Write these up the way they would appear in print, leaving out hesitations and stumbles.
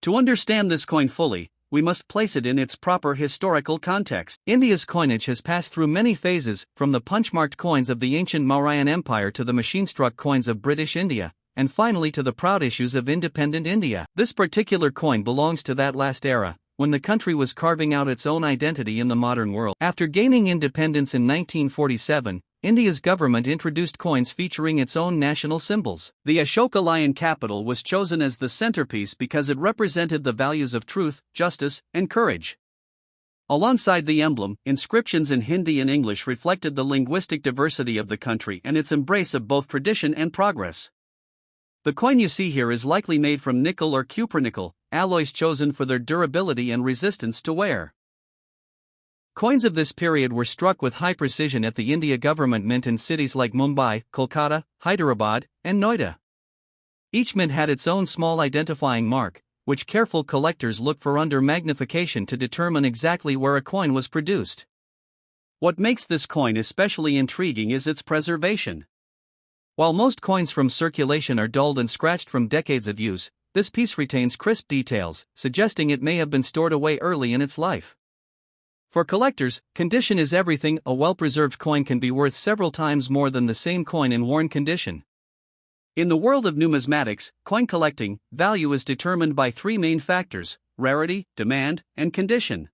To understand this coin fully, we must place it in its proper historical context. India's coinage has passed through many phases, from the punch-marked coins of the ancient Mauryan Empire to the machine-struck coins of British India, and finally to the proud issues of independent India. This particular coin belongs to that last era, when the country was carving out its own identity in the modern world. After gaining independence in 1947, India's government introduced coins featuring its own national symbols. The Ashoka lion capital was chosen as the centerpiece because it represented the values of truth, justice, and courage. Alongside the emblem, inscriptions in Hindi and English reflected the linguistic diversity of the country and its embrace of both tradition and progress. The coin you see here is likely made from nickel or cupronickel, alloys chosen for their durability and resistance to wear. Coins of this period were struck with high precision at the India government mint in cities like Mumbai, Kolkata, Hyderabad, and Noida. Each mint had its own small identifying mark, which careful collectors look for under magnification to determine exactly where a coin was produced. What makes this coin especially intriguing is its preservation. While most coins from circulation are dulled and scratched from decades of use, this piece retains crisp details, suggesting it may have been stored away early in its life. For collectors, condition is everything. A well-preserved coin can be worth several times more than the same coin in worn condition. In the world of numismatics, coin collecting, value is determined by three main factors: rarity, demand, and condition.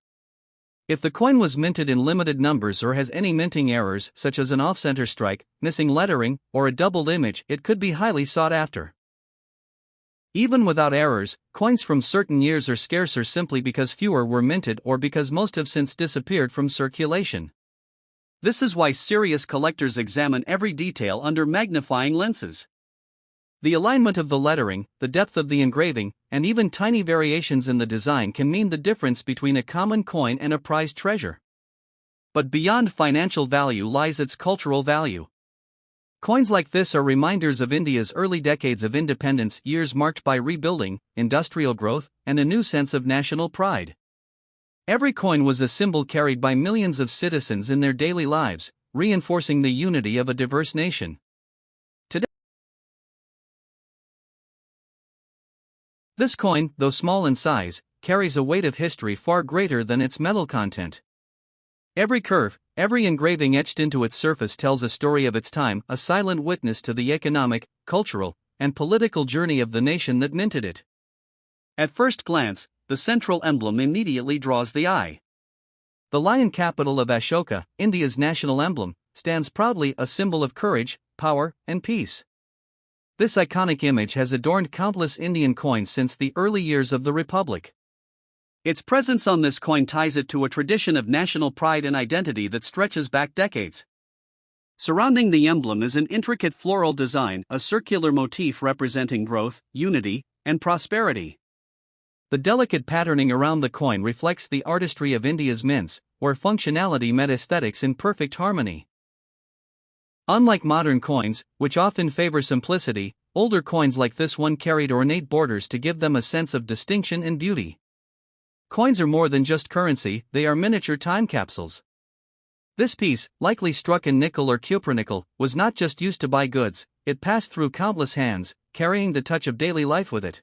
If the coin was minted in limited numbers or has any minting errors such as an off-center strike, missing lettering, or a doubled image, it could be highly sought after. Even without errors, coins from certain years are scarcer simply because fewer were minted or because most have since disappeared from circulation. This is why serious collectors examine every detail under magnifying lenses. The alignment of the lettering, the depth of the engraving, and even tiny variations in the design can mean the difference between a common coin and a prized treasure. But beyond financial value lies its cultural value. Coins like this are reminders of India's early decades of independence, years marked by rebuilding, industrial growth, and a new sense of national pride. Every coin was a symbol carried by millions of citizens in their daily lives, reinforcing the unity of a diverse nation. Today, this coin, though small in size, carries a weight of history far greater than its metal content. Every curve, every engraving etched into its surface tells a story of its time, a silent witness to the economic, cultural, and political journey of the nation that minted it. At first glance, the central emblem immediately draws the eye. The lion capital of Ashoka, India's national emblem, stands proudly, a symbol of courage, power, and peace. This iconic image has adorned countless Indian coins since the early years of the Republic. Its presence on this coin ties it to a tradition of national pride and identity that stretches back decades. Surrounding the emblem is an intricate floral design, a circular motif representing growth, unity, and prosperity. The delicate patterning around the coin reflects the artistry of India's mints, where functionality met aesthetics in perfect harmony. Unlike modern coins, which often favor simplicity, older coins like this one carried ornate borders to give them a sense of distinction and beauty. Coins are more than just currency, they are miniature time capsules. This piece, likely struck in nickel or cupronickel, was not just used to buy goods, it passed through countless hands, carrying the touch of daily life with it.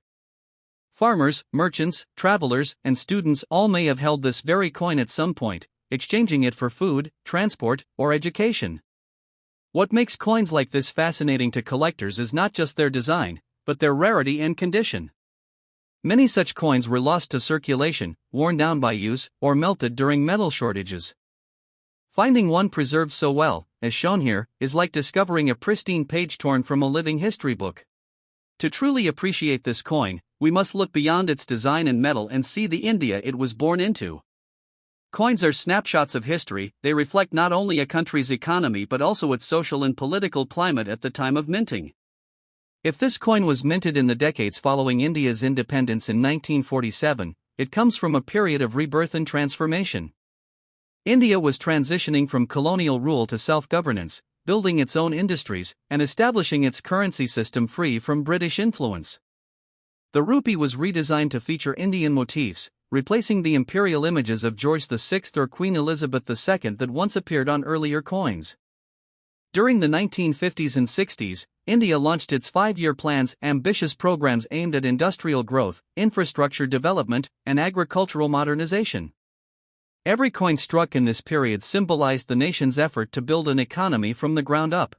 Farmers, merchants, travelers, and students all may have held this very coin at some point, exchanging it for food, transport, or education. What makes coins like this fascinating to collectors is not just their design, but their rarity and condition. Many such coins were lost to circulation, worn down by use, or melted during metal shortages. Finding one preserved so well, as shown here, is like discovering a pristine page torn from a living history book. To truly appreciate this coin, we must look beyond its design and metal and see the India it was born into. Coins are snapshots of history, they reflect not only a country's economy but also its social and political climate at the time of minting. If this coin was minted in the decades following India's independence in 1947, it comes from a period of rebirth and transformation. India was transitioning from colonial rule to self-governance, building its own industries, and establishing its currency system free from British influence. The rupee was redesigned to feature Indian motifs, replacing the imperial images of George VI or Queen Elizabeth II that once appeared on earlier coins. During the 1950s and 60s, India launched its 5-year plans, ambitious programs aimed at industrial growth, infrastructure development, and agricultural modernization. Every coin struck in this period symbolized the nation's effort to build an economy from the ground up.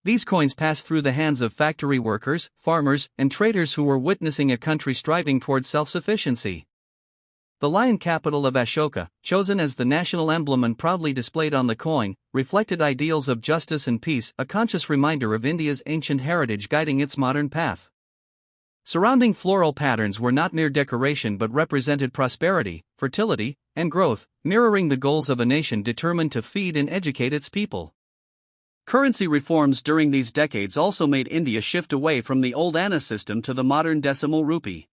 These coins passed through the hands of factory workers, farmers, and traders who were witnessing a country striving towards self-sufficiency. The lion capital of Ashoka, chosen as the national emblem and proudly displayed on the coin, reflected ideals of justice and peace, a conscious reminder of India's ancient heritage guiding its modern path. Surrounding floral patterns were not mere decoration but represented prosperity, fertility, and growth, mirroring the goals of a nation determined to feed and educate its people. Currency reforms during these decades also made India shift away from the old Anna system to the modern decimal rupee.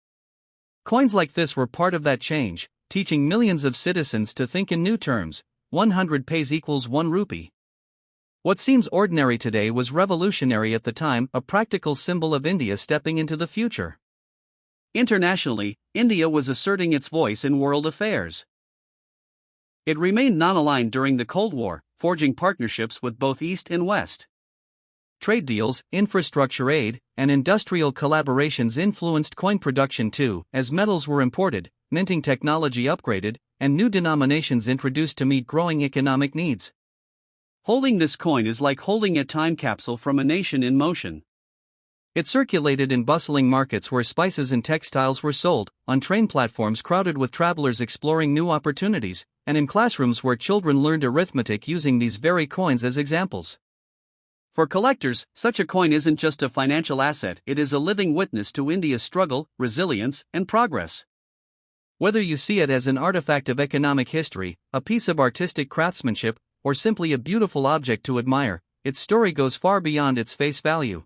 Coins like this were part of that change, teaching millions of citizens to think in new terms. 100 paise equals 1 rupee. What seems ordinary today was revolutionary at the time, a practical symbol of India stepping into the future. Internationally, India was asserting its voice in world affairs. It remained non-aligned during the Cold War, forging partnerships with both East and West. Trade deals, infrastructure aid, and industrial collaborations influenced coin production too, as metals were imported, minting technology upgraded, and new denominations introduced to meet growing economic needs. Holding this coin is like holding a time capsule from a nation in motion. It circulated in bustling markets where spices and textiles were sold, on train platforms crowded with travelers exploring new opportunities, and in classrooms where children learned arithmetic using these very coins as examples. For collectors, such a coin isn't just a financial asset, it is a living witness to India's struggle, resilience, and progress. Whether you see it as an artifact of economic history, a piece of artistic craftsmanship, or simply a beautiful object to admire, its story goes far beyond its face value.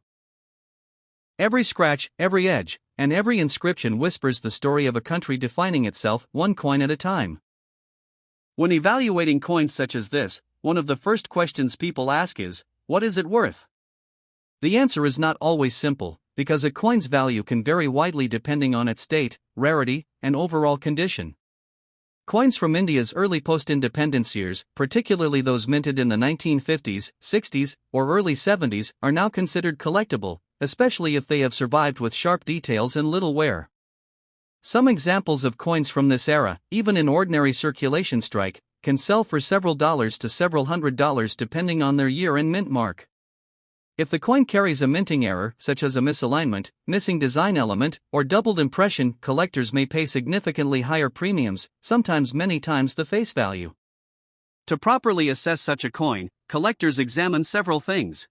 Every scratch, every edge, and every inscription whispers the story of a country defining itself, one coin at a time. When evaluating coins such as this, one of the first questions people ask is, what is it worth? The answer is not always simple, because a coin's value can vary widely depending on its date, rarity, and overall condition. Coins from India's early post-independence years, particularly those minted in the 1950s, 60s, or early 70s, are now considered collectible, especially if they have survived with sharp details and little wear. Some examples of coins from this era, even in ordinary circulation strike, can sell for several dollars to several $100s depending on their year and mint mark. If the coin carries a minting error, such as a misalignment, missing design element, or doubled impression, collectors may pay significantly higher premiums, sometimes many times the face value. To properly assess such a coin, collectors examine several things.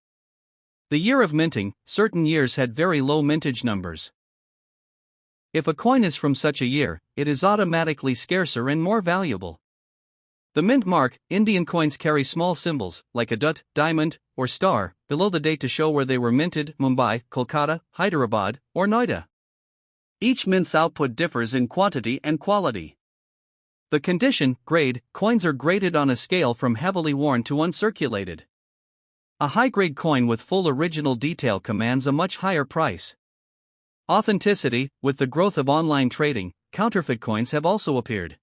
The year of minting, certain years had very low mintage numbers. If a coin is from such a year, it is automatically scarcer and more valuable. The mint mark, Indian coins carry small symbols, like a dot, diamond, or star, below the date to show where they were minted: Mumbai, Kolkata, Hyderabad, or Noida. Each mint's output differs in quantity and quality. The condition, grade, coins are graded on a scale from heavily worn to uncirculated. A high-grade coin with full original detail commands a much higher price. Authenticity, with the growth of online trading, counterfeit coins have also appeared.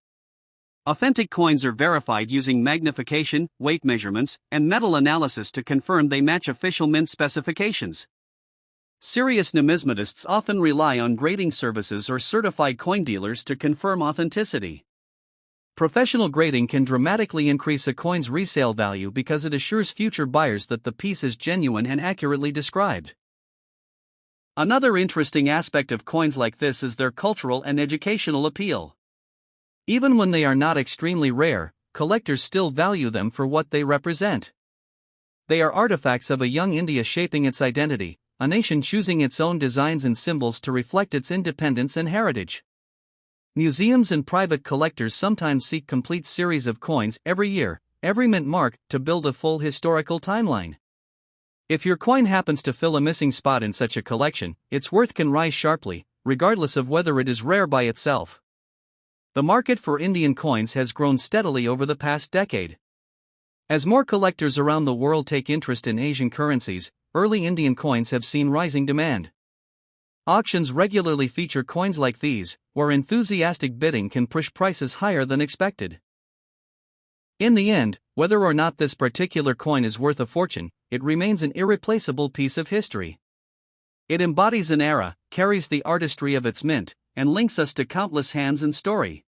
Authentic coins are verified using magnification, weight measurements, and metal analysis to confirm they match official mint specifications. Serious numismatists often rely on grading services or certified coin dealers to confirm authenticity. Professional grading can dramatically increase a coin's resale value because it assures future buyers that the piece is genuine and accurately described. Another interesting aspect of coins like this is their cultural and educational appeal. Even when they are not extremely rare, collectors still value them for what they represent. They are artifacts of a young India shaping its identity, a nation choosing its own designs and symbols to reflect its independence and heritage. Museums and private collectors sometimes seek complete series of coins every year, every mint mark, to build a full historical timeline. If your coin happens to fill a missing spot in such a collection, its worth can rise sharply, regardless of whether it is rare by itself. The market for Indian coins has grown steadily over the past decade. As more collectors around the world take interest in Asian currencies, early Indian coins have seen rising demand. Auctions regularly feature coins like these, where enthusiastic bidding can push prices higher than expected. In the end, whether or not this particular coin is worth a fortune, it remains an irreplaceable piece of history. It embodies an era, carries the artistry of its mint, and links us to countless hands and story.